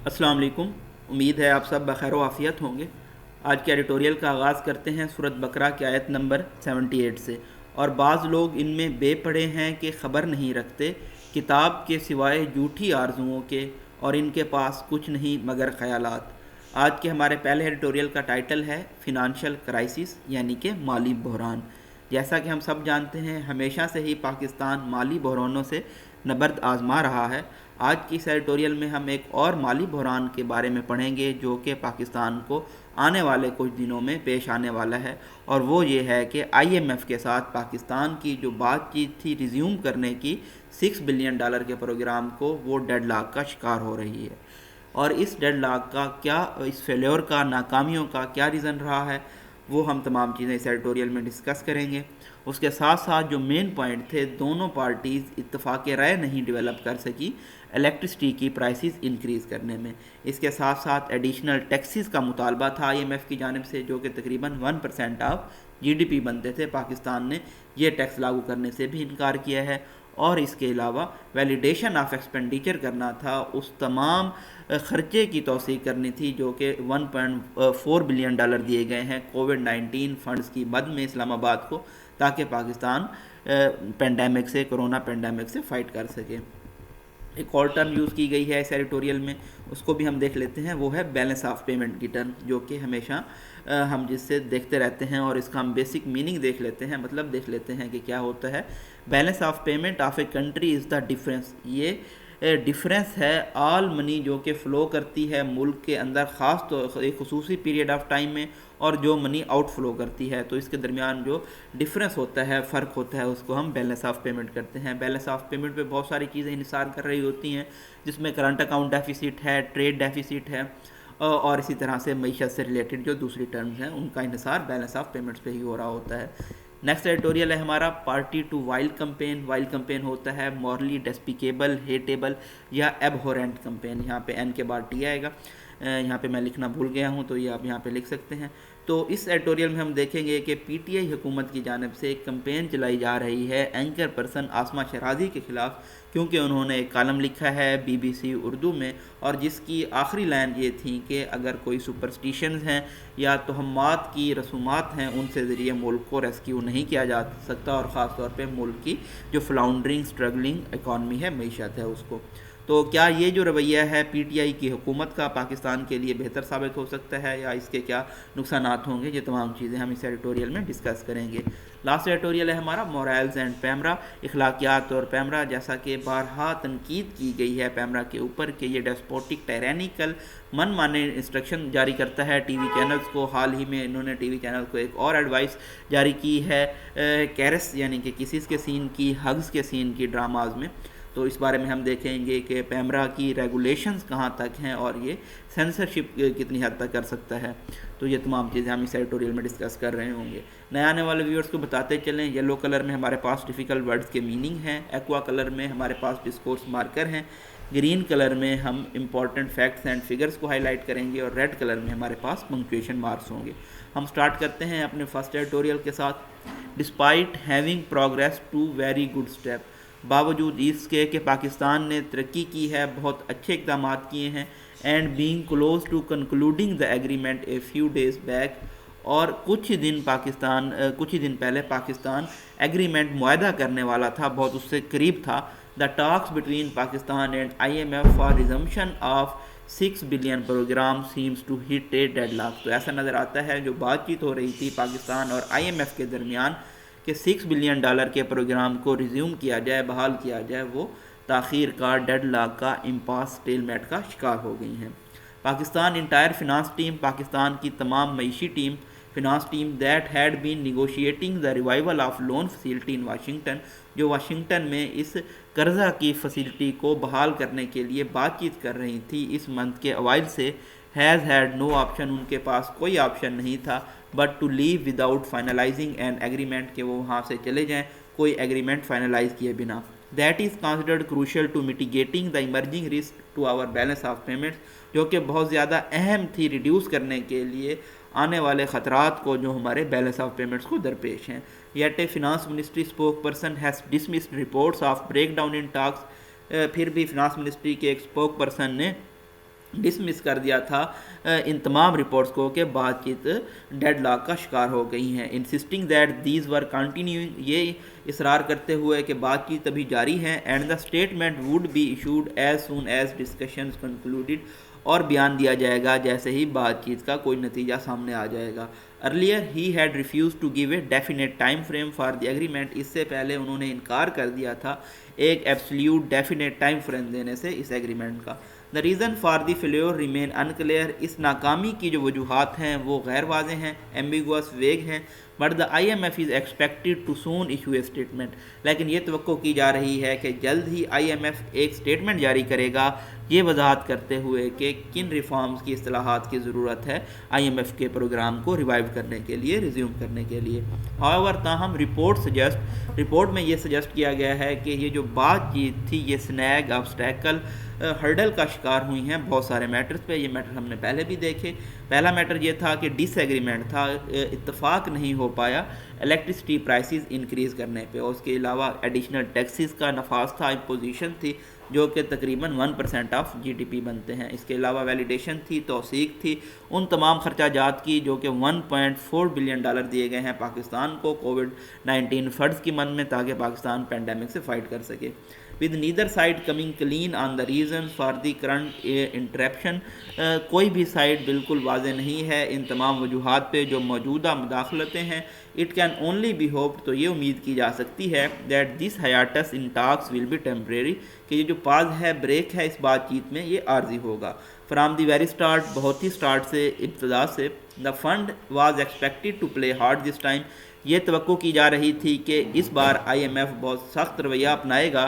السلام علیکم، امید ہے آپ سب بخیر و عافیت ہوں گے۔ آج کے ایڈیٹوریل کا آغاز کرتے ہیں سورۃ بقرہ کی آیت نمبر 78 سے۔ اور بعض لوگ ان میں بے پڑے ہیں کہ خبر نہیں رکھتے کتاب کے سوائے جھوٹی آرزوؤں کے، اور ان کے پاس کچھ نہیں مگر خیالات۔ آج کے ہمارے پہلے ایڈیٹوریل کا ٹائٹل ہے فینانشل کرائسس، یعنی کہ مالی بحران۔ جیسا کہ ہم سب جانتے ہیں، ہمیشہ سے ہی پاکستان مالی بحرانوں سے نبرد آزما رہا ہے۔ آج کی اس ایڈیٹوریل میں ہم ایک اور مالی بحران کے بارے میں پڑھیں گے جو کہ پاکستان کو آنے والے کچھ دنوں میں پیش آنے والا ہے، اور وہ یہ ہے کہ آئی ایم ایف کے ساتھ پاکستان کی جو بات چیت تھی ریزیوم کرنے کی $6 بلین کے پروگرام کو، وہ ڈیڈ لاک کا شکار ہو رہی ہے۔ اور اس ڈیڈ لاک کا کیا، اس فیلیور کا، ناکامیوں کا کیا ریزن رہا ہے، وہ ہم تمام چیزیں اس ایڈیٹوریل میں ڈسکس کریں گے۔ اس کے ساتھ ساتھ جو مین پوائنٹ تھے، دونوں پارٹیز اتفاق رائے نہیں ڈیولپ کر سکی الیکٹرسٹی کی پرائسز انکریز کرنے میں۔ اس کے ساتھ ساتھ ایڈیشنل ٹیکسز کا مطالبہ تھا آئی ایم ایف کی جانب سے، جو کہ تقریباً 1% آف جی ڈی پی بنتے تھے۔ پاکستان نے یہ ٹیکس لاگو کرنے سے بھی انکار کیا ہے، اور اس کے علاوہ ویلیڈیشن آف ایکسپینڈیچر کرنا تھا، اس تمام خرچے کی توثیق کرنی تھی جو کہ $1.4 بلین دیے گئے ہیں کووڈ-19 فنڈز کی مد میں اسلام آباد کو، تاکہ پاکستان پینڈیمک سے، کرونا پینڈیمک سے فائٹ کر سکے۔ ایک اور ٹرم یوز کی گئی ہے اس ایڈیٹوریل میں، اس کو بھی ہم دیکھ لیتے ہیں، وہ ہے بیلنس آف پیمنٹ کی ٹرم، جو کہ ہمیشہ ہم جس سے دیکھتے رہتے ہیں، اور اس کا ہم بیسک میننگ دیکھ لیتے ہیں، مطلب دیکھ لیتے ہیں کہ کیا ہوتا ہے۔ Balance of payment of a country is the difference, یہ ڈفرینس ہے آل منی جو کہ فلو کرتی ہے ملک کے اندر، خاص طور ایک خصوصی پیریڈ آف ٹائم میں، اور جو منی آؤٹ فلو کرتی ہے، تو اس کے درمیان جو ڈفرینس ہوتا ہے، فرق ہوتا ہے، اس کو ہم بیلنس آف پیمنٹ کرتے ہیں۔ بیلنس آف پیمنٹ پہ بہت ساری چیزیں انحصار کر رہی ہوتی ہیں، جس میں کرنٹ اکاؤنٹ ڈیفیسٹ ہے، ٹریڈ ڈیفیسٹ ہے، اور اسی طرح سے معیشت سے ریلیٹڈ جو دوسری ٹرمز ہیں، ان کا انحصار بیلنس آف پیمنٹس پہ ہی ہو رہا ہوتا ہے۔ نیکسٹ ایڈیٹوریل ہے ہمارا party to vile campaign. Vile campaign ہوتا ہے مورلی ڈیسپیکیبل، ہیٹیبل یا ایبہورنٹ کمپین۔ یہاں پہ این کے بعد ٹی آئے گا، یہاں پہ میں لکھنا بھول گیا ہوں، تو یہ آپ یہاں پہ لکھ سکتے ہیں۔ تو اس ایڈیٹوریل میں ہم دیکھیں گے کہ پی ٹی آئی حکومت کی جانب سے ایک کمپین چلائی جا رہی ہے اینکر پرسن آسمہ شیرازی کے خلاف، کیونکہ انہوں نے ایک کالم لکھا ہے بی بی سی اردو میں، اور جس کی آخری لائن یہ تھی کہ اگر کوئی سپرسٹیشنز ہیں یا توہمات کی رسومات ہیں، ان سے ذریعے ملک کو ریسکیو نہیں کیا جا سکتا، اور خاص طور پہ ملک کی جو فلاؤنڈرنگ اسٹرگلنگ اکانومی ہے، معیشت ہے، اس کو۔ تو کیا یہ جو رویہ ہے پی ٹی آئی کی حکومت کا پاکستان کے لیے بہتر ثابت ہو سکتا ہے، یا اس کے کیا نقصانات ہوں گے؟ یہ تمام چیزیں ہم اس ایڈیٹوریل میں ڈسکس کریں گے۔ لاسٹ ایڈیٹوریل ہے ہمارا مورائلز اینڈ پیمرا، اخلاقیات اور پیمرا۔ جیسا کہ بارہا تنقید کی گئی ہے پیمرا کے اوپر کہ یہ ڈیسپوٹک ٹائرینیکل من مانے انسٹرکشن جاری کرتا ہے ٹی وی چینلز کو۔ حال ہی میں انہوں نے ٹی وی چینل کو ایک اور ایڈوائس جاری کی ہے، کیرس یعنی کہ کسیز کے سین کی، ہگز کے سین کی ڈراماز میں۔ تو اس بارے میں ہم دیکھیں گے کہ پیمرا کی ریگولیشنز کہاں تک ہیں، اور یہ سینسرشپ کتنی حد تک کر سکتا ہے۔ تو یہ تمام چیزیں ہم اس ایڈیٹوریل میں ڈسکس کر رہے ہوں گے۔ نئے آنے والے ویورز کو بتاتے چلیں، یلو کلر میں ہمارے پاس ڈیفیکلٹ ورڈز کے میننگ ہیں، ایکوا کلر میں ہمارے پاس ڈسکورس مارکر ہیں، گرین کلر میں ہم امپورٹنٹ فیکٹس اینڈ فگرز کو ہائی لائٹ کریں گے، اور ریڈ کلر میں ہمارے پاس پنکچویشن مارکس ہوں گے۔ ہم سٹارٹ کرتے ہیں اپنے فرسٹ ایڈیٹوریل کے ساتھ۔ Despite having progress to very good step, باوجود اس کے کہ پاکستان نے ترقی کی ہے، بہت اچھے اقدامات کیے ہیں، and being close to concluding the agreement a few days back, اور کچھ ہی دن پہلے پاکستان ایگریمنٹ معاہدہ کرنے والا تھا، بہت اس سے قریب تھا۔ The talks between Pakistan and I M F for resumption of $6 billion programme seems to hit a deadlock. تو ایسا نظر آتا ہے جو بات چیت ہو رہی تھی پاکستان اور آئی ایم ایف کے درمیان کہ $6 بلین کے پروگرام کو ریزیوم کیا جائے، بحال کیا جائے، وہ تاخیر کا، ڈیڈ لاک کا، امپاس، سٹیل میٹ کا شکار ہو گئی ہیں۔ Pakistan entire finance team, Pakistan کی تمام معیشی ٹیم، finance team that had been negotiating the revival of loan facility in Washington, جو واشنگٹن میں اس قرضہ کی فیسلٹی کو بحال کرنے کے لیے بات چیت کر رہی تھی اس منتھ کے اوائل سے، ہیز ہیڈ نو آپشن، ان کے پاس کوئی آپشن نہیں تھا but to leave without finalising an agreement, کہ وہ وہاں سے چلے جائیں کوئی ایگریمنٹ فائنلائز کیے بنا۔ That is considered crucial to mitigating the emerging risk to our balance of payments, جو کہ بہت زیادہ اہم تھی ریڈیوس کرنے کے لیے آنے والے خطرات کو جو ہمارے بیلنس آف پیمنٹس کو درپیش ہیں۔ Yet a finance ministry spokesperson has dismissed reports of breakdown in talks, پھر بھی فنانس منسٹری کے ایک اسپوک پرسن نے ڈسمس کر دیا تھا ان تمام رپورٹس کو کہ بات چیت ڈیڈ لاک کا شکار ہو گئی ہیں. انسسٹنگ دیٹ دیز ور کنٹینیوئنگ، یہ اصرار کرتے ہوئے کہ بات چیت ابھی جاری ہیں. And the statement would be issued as soon as discussions concluded, اور بیان دیا جائے گا جیسے ہی بات چیت کا کوئی نتیجہ سامنے آ جائے گا. Earlier he had refused to give a definite time frame for the agreement, اس سے پہلے انہوں نے انکار کر دیا تھا ایک ایبسلیوٹ ڈیفینیٹ ٹائم فریم دینے سے اس ایگریمنٹ کا. The reason for the failure remain unclear, اس ناکامی کی جو وجوہات ہیں وہ غیر واضح ہیں، ایمبیگوس، ویگ ہیں. But the I M F is expected to soon issue a statement, لیکن یہ توقع کی جا رہی ہے کہ جلد ہی آئی ایم ایف ایک اسٹیٹمنٹ جاری کرے گا، یہ وضاحت کرتے ہوئے کہ کن ریفارمز کی اصطلاحات کی ضرورت ہے آئی ایم ایف کے پروگرام کو ریوائیو کرنے کے لیے، ریزیوم کرنے کے لیے. ہاؤیور، تاہم رپورٹ میں یہ سجیسٹ کیا گیا ہے کہ یہ جو بات چیت تھی یہ سنیگ، آبسٹیکل، ہرڈل کا شکار ہوئی ہیں بہت سارے میٹرز پہ. یہ میٹر ہم نے پہلے بھی دیکھے. پہلا میٹر یہ تھا کہ ڈس ایگریمنٹ تھا، اتفاق نہیں ہو پایا الیکٹرسٹی پرائسز انکریز کرنے پہ، اور اس کے علاوہ ایڈیشنل ٹیکسز کا نفاذ تھا، امپوزیشن تھی جو کہ تقریباً 1% آف جی ڈی پی بنتے ہیں. اس کے علاوہ ویلیڈیشن تھی، توثیق تھی ان تمام خرچہ جات کی جو کہ $1.4 بلین دیے گئے ہیں پاکستان کو کووڈ-19 فنڈز کی مد میں، تاکہ پاکستان پینڈیمک سے فائٹ کر سکے. with neither side coming clean on the reasons for the current interruption، کوئی بھی سائڈ بالکل واضح نہیں ہے ان تمام وجوہات پہ جو موجودہ مداخلتیں ہیں. It can only be hope, تو یہ امید کی جا سکتی ہے that this hiatus in talks will be temporary، کہ یہ جو پاز ہے، بریک ہے اس بات چیت میں، یہ عارضی ہوگا. فرام دی ویری اسٹارٹ، بہت ہی اسٹارٹ سے، ابتدا سے، the fund was expected to play hard this time, یہ توقع کی جا رہی تھی کہ اس بار آئی ایم ایف بہت سخت رویہ اپنائے گا،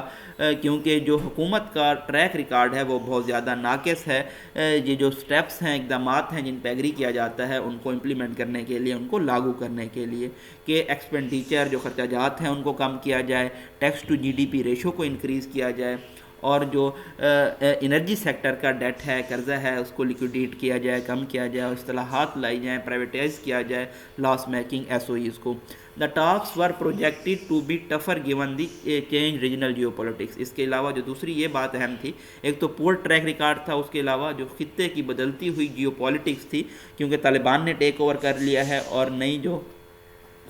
کیونکہ جو حکومت کا ٹریک ریکارڈ ہے وہ بہت زیادہ ناقص ہے. یہ جو سٹیپس ہیں، اقدامات ہیں جن پہ ایگری کیا جاتا ہے ان کو امپلیمنٹ کرنے کے لیے، ان کو لاگو کرنے کے لیے، کہ ایکسپینڈیچر جو خرچہ جات ہیں ان کو کم کیا جائے، ٹیکس ٹو جی ڈی پی ریشو کو انکریز کیا جائے، اور جو انرجی سیکٹر کا ڈیٹ ہے، قرضہ ہے، اس کو لیکوڈیٹ کیا جائے، کم کیا جائے، اصطلاحات لائی جائیں، پرائیویٹائز کیا جائے loss making S O Es کو. The talks were projected to be tougher given the change regional geopolitics. اس کے علاوہ جو دوسری یہ بات اہم تھی، ایک تو پور ٹریک ریکارڈ تھا، اس کے علاوہ جو خطے کی بدلتی ہوئی جیو پولیٹکس تھی، کیونکہ طالبان نے ٹیک اوور کر لیا ہے، اور نئی جو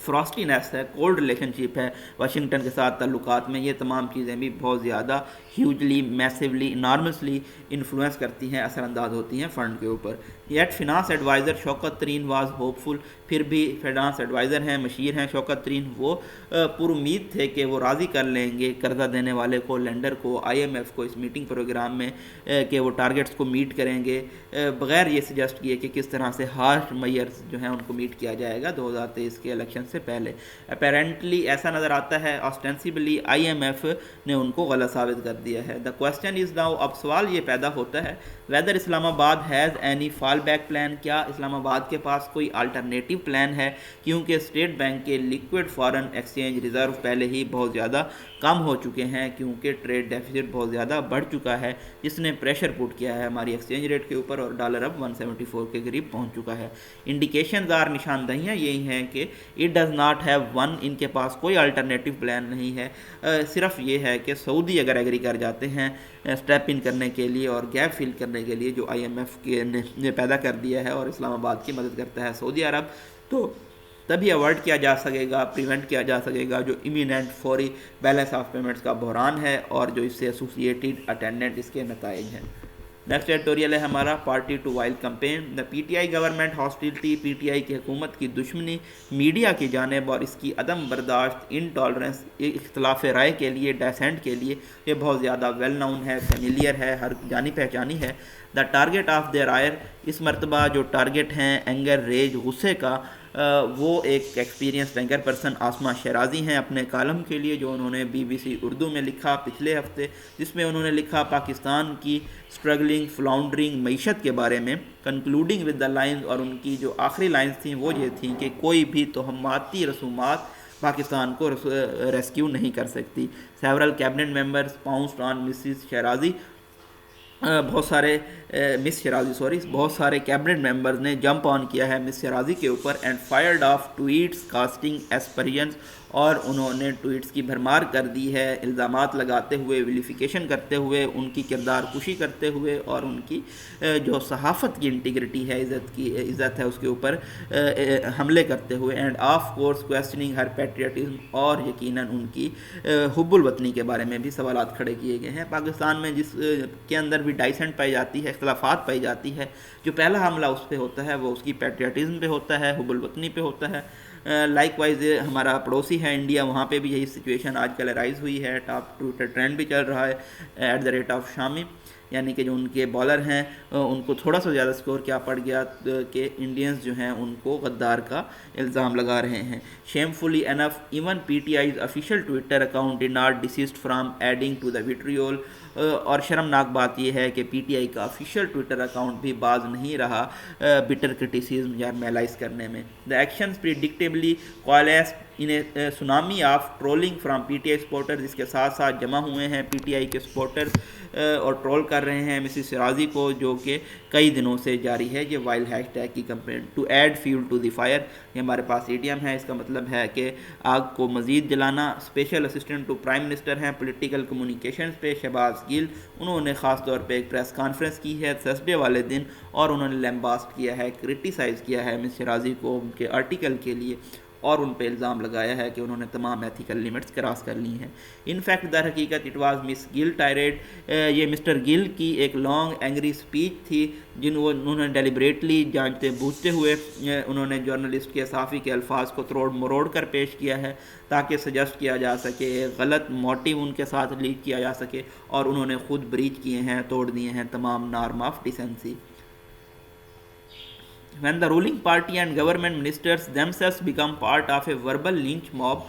فراسٹینس ہے، کولڈ ریلیشن شپ ہے واشنگٹن کے ساتھ تعلقات میں، یہ تمام چیزیں بھی بہت زیادہ ہیوجلی، میسیولی، انارمسلی انفلوئنس کرتی ہیں، اثر انداز ہوتی ہیں فنڈ کے اوپر. Yet finance adviser Shaukat Tarin was hopeful, پھر بھی فنانس ایڈوائزر ہیں، مشیر ہیں شوکت ترین، وہ پر امید تھے کہ وہ راضی کر لیں گے قرضہ دینے والے کو، لینڈر کو، آئی ایم ایف کو اس میٹنگ پروگرام میں، کہ وہ ٹارگیٹس کو میٹ کریں گے، بغیر یہ سجیسٹ کیے کہ کس طرح سے ہارش میئرز جو ہیں ان کو میٹ کیا جائے گا 2023 کے الیکشن سے پہلے. اپیرنٹلی ایسا نظر آتا ہے، آسٹینسبلی آئی ایم ایف نے ان کو غلط ثابت کر دیا ہے. دا کوسچن از ناؤ، اب سوال یہ پیدا ہوتا ہے، ویدر اسلام آباد has any fall back plan, کیا اسلام آباد کے پاس کوئی الٹرنیٹیو پلان ہے، کیونکہ اسٹیٹ بینک کے لیکوڈ فارن ایکسچینج ریزرو پہلے ہی بہت زیادہ کم ہو چکے ہیں، کیونکہ ٹریڈ ڈیفیسٹ بہت زیادہ بڑھ چکا ہے، جس نے پریشر پٹ کیا ہے ہماری ایکسچینج ریٹ کے اوپر، اور ڈالر اب 174 کے قریب پہنچ چکا ہے. انڈیکیشنز آر، نشاندہیاں یہی ہیں کہ it does not have one, ان کے پاس کوئی الٹرنیٹیو پلان نہیں ہے. صرف یہ ہے کہ سعودی اگر ایگری کر جاتے ہیں اسٹیپ ان کرنے کے لیے اور گیپ فل کرنے کے لیے جو آئی ایم ایف نے پیدا کر دیا ہے، اور اسلام آباد کی مدد کرتا ہے سعودی عرب، تو تبھی اوائڈ کیا جا سکے گا، پریونٹ کیا جا سکے گا جو امییننٹ فوری بیلنس آف پیمنٹس کا بحران ہے، اور جو اس سے ایسوسیٹیڈ اٹینڈنٹ اس کے نتائج ہیں. نیکسٹ ایڈیٹوریل ہے ہمارا party to vile campaign. The P T I government hostility, P T I کی حکومت کی دشمنی میڈیا کی جانب اور اس کی عدم برداشت، انٹالرنس، اختلاف رائے کے لیے، ڈیسینٹ کے لیے، یہ بہت زیادہ ویل نون ہے، فیملیئر ہے، ہر جانی پہچانی ہے. دا ٹارگیٹ آف دیئر آئر، اس مرتبہ جو ٹارگیٹ ہیں اینگر، ریج، غصے کا، وہ ایک experience anchor person Asma Shirazi ہیں اپنے کالم کے لیے، جو انہوں نے بی بی سی اردو میں لکھا پچھلے ہفتے، جس میں انہوں نے لکھا پاکستان کی اسٹرگلنگ فلاؤنڈرنگ معیشت کے بارے میں، کنکلوڈنگ ود دا لائنز، اور ان کی جو آخری لائنز تھیں وہ یہ تھیں کہ کوئی بھی تہماتی رسومات پاکستان کو ریسکیو نہیں کر سکتی. Several cabinet members pounced on Mrs Shirazi, بہت سارے کیبنٹ ممبرز نے جمپ آن کیا ہے مس شیرازی کے اوپر، and fired off tweets casting aspersions, اور انہوں نے ٹویٹس کی بھرمار کر دی ہے، الزامات لگاتے ہوئے، ویلیفیکیشن کرتے ہوئے، ان کی کردار کشی کرتے ہوئے اور ان کی جو صحافت کی انٹیگریٹی ہے، عزت ہے، اس کے اوپر حملے کرتے ہوئے، and of course questioning her patriotism, اور یقیناً ان کی حب الوطنی کے بارے میں بھی سوالات کھڑے کیے گئے ہیں۔ پاکستان میں جس کے اندر بھی ڈائسنٹ پائی جاتی ہے، اختلافات پائی جاتی ہے، جو پہلا حملہ اس پہ ہوتا ہے وہ اس کی پیٹریٹزم پہ ہوتا ہے، حب الوطنی پہ ہوتا ہے۔ لائک وائز ہمارا پڑوسی ہے انڈیا، وہاں پہ بھی یہی سچویشن آج کل رائز ہوئی ہے، ٹاپ ٹویٹر ٹرینڈ بھی چل رہا ہے @ شامی، یعنی کہ جو ان کے بالر ہیں ان کو تھوڑا سا زیادہ سکور کیا پڑ گیا کہ انڈینز جو ہیں ان کو غدار کا الزام لگا رہے ہیں۔ Shamefully enough even P T I's official Twitter account did not desist from adding to the vitriol, اور شرمناک بات یہ ہے کہ پی ٹی آئی کا آفیشیل ٹویٹر اکاؤنٹ بھی باز نہیں رہا بٹر کرٹیسزم یا میلائز کرنے میں۔ The actions predictably coalesced in a tsunami of trolling from P T I supporters, اس کے ساتھ ساتھ جمع ہوئے ہیں پی ٹی آئی کے سپورٹرز اور ٹرول کر رہے ہیں مسز شرازی کو، جو کہ کئی دنوں سے جاری ہے یہ وائلڈ ہیش ٹیگ کی campaign to add fuel to the fire. یہ ہمارے پاس ایڈیم ہے، اس کا مطلب ہے کہ آگ کو مزید جلانا۔ Special assistant to prime minister ہیں پولیٹیکل کمیونیکیشنز پہ شہباز گل، انہوں نے خاص طور پہ ایک پریس کانفرنس کی ہے تھرسڈے والے دن، اور انہوں نے لیمباسٹ کیا ہے، کرٹیسائز کیا ہے مس شرازی کو ان کے آرٹیکل کے لیے، اور ان پہ الزام لگایا ہے کہ انہوں نے تمام ایتھیکل لیمٹس کراس کر لی ہیں۔ ان فیکٹ در حقیقت اٹ واز مس گل ٹائریڈ، یہ مسٹر گل کی ایک لانگ اینگری اسپیچ تھی انہوں نے ڈیلیبریٹلی جانتے بوجھتے ہوئے انہوں نے جرنلسٹ کے صحافی کے الفاظ کو تروڑ مروڑ کر پیش کیا ہے تاکہ سجسٹ کیا جا سکے، غلط موٹیو ان کے ساتھ لیک کیا جا سکے، اور انہوں نے خود بریچ کیے ہیں، توڑ دیے ہیں تمام norm of decency. When the ruling party and government ministers themselves become part of a verbal lynch mob،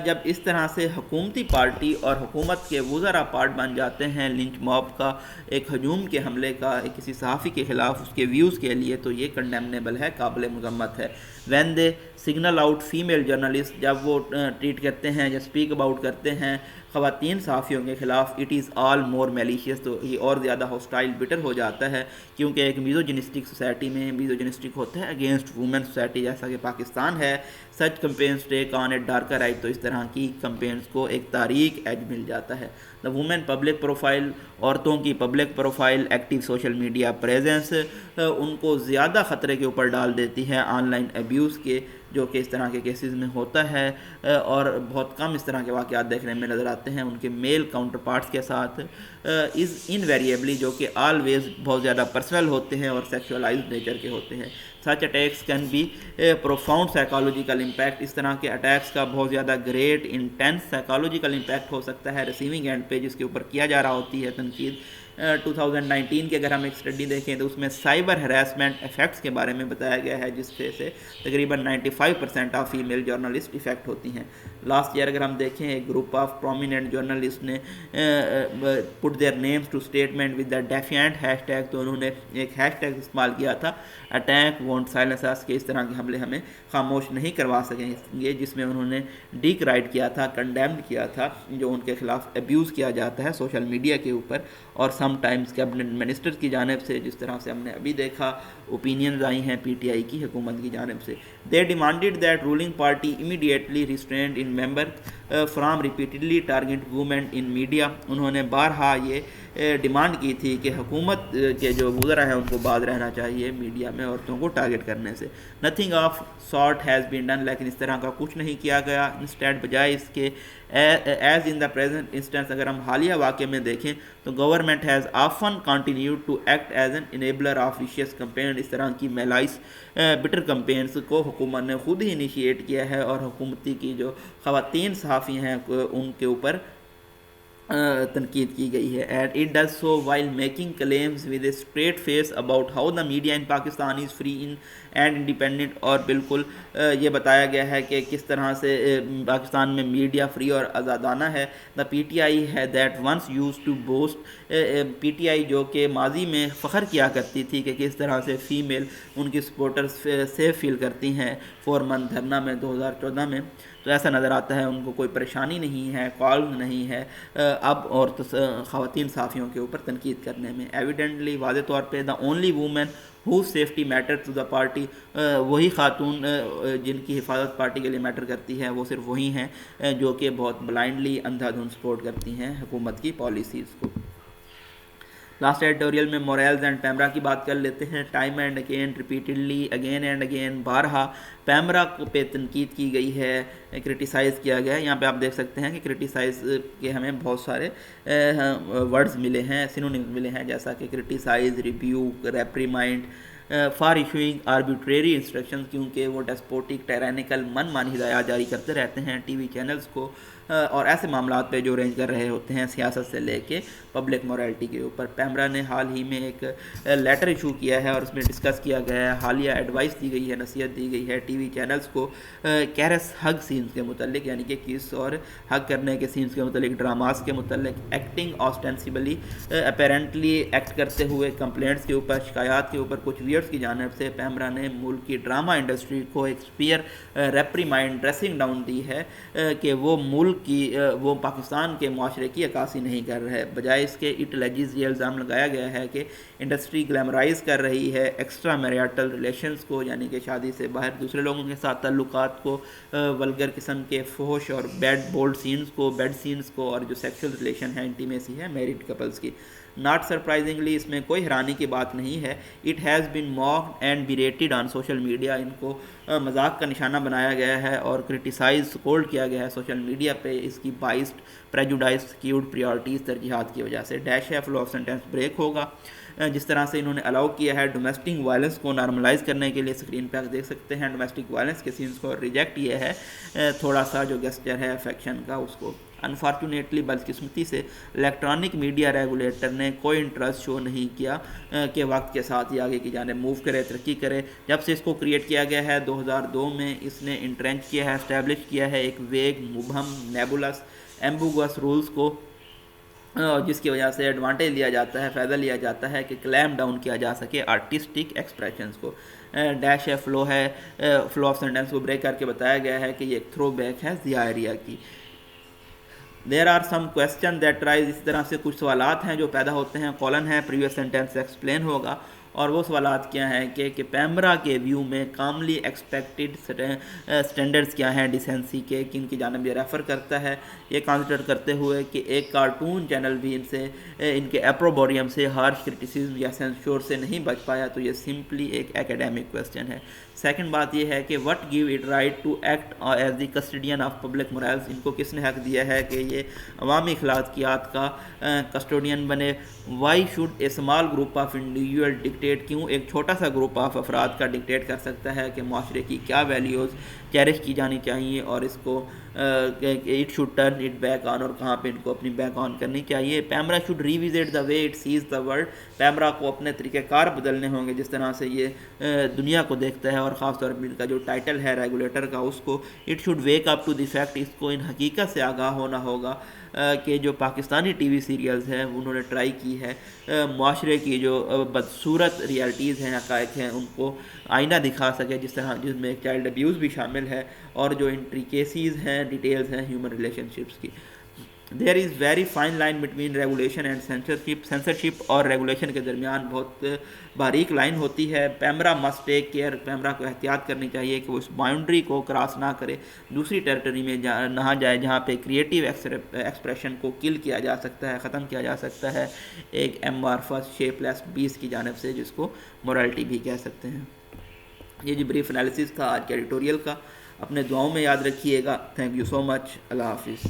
جب اس طرح سے حکومتی پارٹی اور حکومت کے وزراء پارٹ بن جاتے ہیں لنچ موب کا، ایک ہجوم کے حملے کا کسی صحافی کے خلاف اس کے ویوز کے لیے، تو یہ کنڈیمنیبل ہے، قابل مذمت ہے۔ when they signal out female journalists، جب وہ ٹویٹ کرتے ہیں یا اسپیک اباؤٹ کرتے ہیں خواتین صحافیوں کے خلاف، اٹ از آل مور میلیشیس، تو یہ اور زیادہ ہاسٹائل بٹر ہو جاتا ہے، کیونکہ ایک میزوجنسٹک سوسائٹی میں میزوجنسٹک ہوتا ہے اگینسٹ وومن سوسائٹی جیسا کہ پاکستان ہے، سچ کمپینس ٹیک آن اے ڈارکر رائٹ، تو اس طرح کی کمپینس کو ایک تاریک ایج مل جاتا ہے۔ دا وومن پبلک پروفائل، عورتوں کی public profile, active social media presence ان کو زیادہ خطرے کے اوپر ڈال دیتی ہے آن لائن ایبیوز کے، جو کہ اس طرح کے کیسز میں ہوتا ہے، اور بہت کم اس طرح کے واقعات دیکھنے میں نظر آتے ہیں ان کے میل کاؤنٹر پارٹس کے ساتھ، از انویریبلی، جو کہ آلویز بہت زیادہ پرسنل ہوتے ہیں اور سیکشولائزڈ نیچر کے ہوتے ہیں۔ Such attacks can be profound psychological impact, اس طرح کے اٹیکس کا بہت زیادہ گریٹ انٹینس سائیکالوجیکل امپیکٹ ہو سکتا ہے ریسیونگ اینڈ پہ، جس کے اوپر کیا جا رہا ہوتی ہے تنقید۔ 2019 کے اگر ہم ایک اسٹڈی دیکھیں تو اس میں سائبر ہراسمنٹ افیکٹس کے بارے میں بتایا گیا ہے، جس سے تقریباً 95% آف فیمیل جرنلسٹ افیکٹ ہوتی ہیں۔ لاسٹ ایئر اگر ہم دیکھیں ایک گروپ آف پرومیننٹ جرنلسٹ نے put their names to statement with the defiant hashtag, تو انہوں نے ایک ہیش ٹیگ استعمال کیا تھا اٹیک وونٹ سائلنس اس، کہ اس طرح کے حملے ہمیں خاموش نہیں کروا سکیں گے، جس میں انہوں نے ڈیکرائٹ کیا تھا، کنڈیمڈ کیا تھا جو ان کے خلاف ابیوز کیا جاتا ہے سوشل میڈیا کے اوپر، اور سم ٹائمز کیبنٹ منسٹر کی جانب سے، جس طرح سے ہم نے ابھی دیکھا اوپینینز آئی ہیں پی ٹی آئی کی حکومت کی جانب سے۔ They demanded that ruling party immediately restrained in member from repeatedly target women in media, انہوں نے بارہا یہ ڈیمانڈ کی تھی کہ حکومت کے جو وزراء ہیں ان کو باز رہنا چاہیے میڈیا میں عورتوں کو ٹارگیٹ کرنے سے۔ Nothing of sort has been done, لیکن اس طرح کا کچھ نہیں کیا گیا، انسٹیڈ بجائے اس کے as in the present instance, اگر ہم حالیہ واقعے میں دیکھیں تو government has often continued to act as an enabler of vicious campaign, اس طرح کی میلائس بٹر کمپینس کو حکومت نے خود ہی انیشیٹ کیا ہے، اور حکومتی کی جو خواتین صحافی ہیں ان کے اوپر تنقید کی گئی ہے۔ And it does so while making claims with a straight face about how the media in Pakistan is free and independent, اور بالکل یہ بتایا گیا ہے کہ کس طرح سے پاکستان میں میڈیا فری اور آزادانہ ہے۔ دا پی ٹی آئی ہے that once used to boast, PTI T آئی جو کہ ماضی میں فخر کیا کرتی تھی کہ کس طرح سے فیمیل ان کی سپورٹرز سیف فیل کرتی ہیں 4 منتھ دھرنا میں 2014 میں، تو ایسا نظر آتا ہے ان کو کوئی پریشانی نہیں ہے، کال نہیں ہے اب خواتین صحافیوں کے اوپر تنقید کرنے میں۔ ایویڈنٹلی واضح طور پہ the only woman who safety matter to the party, وہی خاتون جن کی حفاظت پارٹی کے لیے میٹر کرتی ہے وہ صرف وہی ہیں جو کہ بہت بلائنڈلی اندھا دھند سپورٹ کرتی ہیں حکومت کی پالیسیز کو۔ لاسٹ ایڈیٹوریل میں موریلز اینڈ پیمرا کی بات کر لیتے ہیں۔ Time and again repeatedly again and again بارہا پیمرا پہ تنقید کی گئی ہے، کرٹیسائز کیا گیا ہے۔ یہاں پہ آپ دیکھ سکتے ہیں کہ کرٹیسائز کے ہمیں بہت سارے ورڈز ملے ہیں، سینونیمز ملے ہیں، جیسا کہ criticise, rebuke, reprimand, for issuing arbitrary instructions, کیونکہ وہ ڈسپوٹک ٹائرینیکل من مانی ہدایات جاری کرتے رہتے ہیں ٹی وی چینلز کو، اور ایسے معاملات پہ جو ارینج کر رہے ہوتے ہیں سیاست سے لے کے پبلک مورالٹی کے اوپر۔ پیمرا نے حال ہی میں ایک لیٹر ایشو کیا ہے اور اس میں ڈسکس کیا گیا ہے، حالیہ ایڈوائس دی گئی ہے، نصیحت دی گئی ہے ٹی وی چینلز کو کیرس ہگ سینز کے متعلق، یعنی کہ کس اور ہگ کرنے کے سینز کے متعلق، ڈراماز کے متعلق، ایکٹنگ آسٹینسبلی اپیرنٹلی ایکٹ کرتے ہوئے کمپلینٹس کے اوپر، شکایات کے اوپر کچھ ویئرس کی جانب سے پیمرا نے ملک کی ڈرامہ انڈسٹری کو ایک سپیئر ریپریمائنڈ ڈریسنگ ڈاؤن دی ہے کہ وہ ملک کی وہ پاکستان کے معاشرے کی عکاسی نہیں کر رہے، بجائے اس کے اٹ لیجز یہ الزام لگایا گیا ہے کہ انڈسٹری گلیمرائز کر رہی ہے ایکسٹرا میریٹل ریلیشنز کو، یعنی کہ شادی سے باہر دوسرے لوگوں کے ساتھ تعلقات کو، ولگر قسم کے فحش اور بولڈ سینز کو، بیڈ سینز کو، اور جو سیکشل ریلیشن ہے، انٹیمیسی ہے میریڈ کپلز کی۔ ناٹ سرپرائزنگلی اس میں کوئی حیرانی کی بات نہیں ہے، it has been mocked and berated on social media, ان کو مذاق کا نشانہ بنایا گیا ہے اور کرٹیسائز سپورٹ کیا گیا ہے سوشل میڈیا پہ اس کی بائسڈ پریجوڈائز سکیوڈ پریورٹیز ترجیحات کی وجہ سے۔ ڈیش ہے فلو آف سینٹینس بریک ہوگا، جس طرح سے انہوں نے الاؤ کیا ہے ڈومیسٹک وائلنس کو نارملائز کرنے کے لیے، اسکرین پہ آپ دیکھ سکتے ہیں ڈومیسٹک وائلنس کے سینس کو ریجیکٹ یہ ہے تھوڑا سا جو گیسچر ہے افیکشن کا اس کو۔ انفارچونیٹلی بدقسمتی سے الیکٹرانک میڈیا ریگولیٹر نے کوئی انٹرسٹ شو نہیں کیا کہ وقت کے ساتھ ہی آگے کی جانب موو کرے، ترقی کرے۔ جب سے اس کو کریٹ کیا گیا ہے 2002 میں، اس نے انٹرینچ کیا ہے، اسٹیبلش کیا ہے ایک ویگ، مبہم، نیبولس، ایمبوگس رولز کو، جس کی وجہ سے ایڈوانٹیج لیا جاتا ہے، فائدہ لیا جاتا ہے کہ کلیم ڈاؤن کیا جا سکے آرٹسٹک ایکسپریشنز کو۔ ڈیش ہے فلو آف سینٹینس کو بریک کر کے بتایا گیا ہے کہ یہ ایک تھرو بیک ہے ضیاء ایریا کی۔ There are some question that rise, اسی طرح سے کچھ سوالات ہیں جو پیدا ہوتے ہیں، کولن ہے، پریویس سینٹینس ایکسپلین ہوگا، اور وہ سوالات کیا ہیں کہ پیمرا کے ویو میں کاملی ایکسپیکٹڈ سٹینڈرڈز کیا ہیں ڈیسنسی کے، کن کی جانب یہ ریفر کرتا ہے، یہ کنسیڈر کرتے ہوئے کہ ایک کارٹون چینل بھی ان کے اپروبوریم سے، ہارش کرٹیسزم یا سینسور سے نہیں بچ پایا، تو یہ سمپلی ایک ایکیڈیمک کویسچن ہے۔ سیکنڈ بات یہ ہے کہ what gave it right to act as the custodian of public morals, ان کو کس نے حق دیا ہے کہ یہ عوامی اخلاقیات کا کسٹوڈین بنے۔ Why should a small group of individual dictate, کیوں ایک چھوٹا سا گروپ آف افراد کا ڈکٹیٹ کر سکتا ہے کہ معاشرے کی کیا ویلیوز چیریش کی جانی چاہیے اور اس کو it should turn it back on, اور کہاں پہ ان کو اپنی بیک آن کرنی چاہیے۔ PEMRA should revisit the way it says the world, PEMRA کو اپنے طریقہ کار بدلنے ہوں گے جس طرح سے یہ دنیا کو دیکھتا ہے، اور خاص طور پر ان کا جو ٹائٹل ہے ریگولیٹر کا اس کو it should wake up to the fact, اس کو ان حقیقت سے آگاہ ہونا ہوگا کہ جو پاکستانی ٹی وی سیریلز ہیں انہوں نے ٹرائی کی ہے معاشرے کی جو بدصورت ریالٹیز ہیں، حقائق ہیں، ان کو آئینہ دکھا سکے، جس طرح جس میں چائلڈ ابیوز بھی شامل ہے اور جو انٹریکیسیز ہیں، ڈیٹیلز ہیں ہیومن ریلیشن شپس کی۔ There is very fine line between regulation and censorship اور ریگولیشن کے درمیان بہت باریک لائن ہوتی ہے۔ PEMRA must take care, PEMRA کو احتیاط کرنی چاہیے کہ وہ اس باؤنڈری کو کراس نہ کرے، دوسری ٹیریٹری میں نہ جائے جہاں پہ کریٹیو ایکسپریشن کو کل کیا جا سکتا ہے، ختم کیا جا سکتا ہے ایک ایمارفس شیپ لیس بیس کی جانب سے، جس کو مورالٹی بھی کہہ سکتے ہیں۔ یہ جی بریف انالیسس تھا آج کے ایڈیٹوریل کا، اپنے دعاؤں میں یاد رکھیے گا۔ تھینک یو سو مچ، اللہ حافظ۔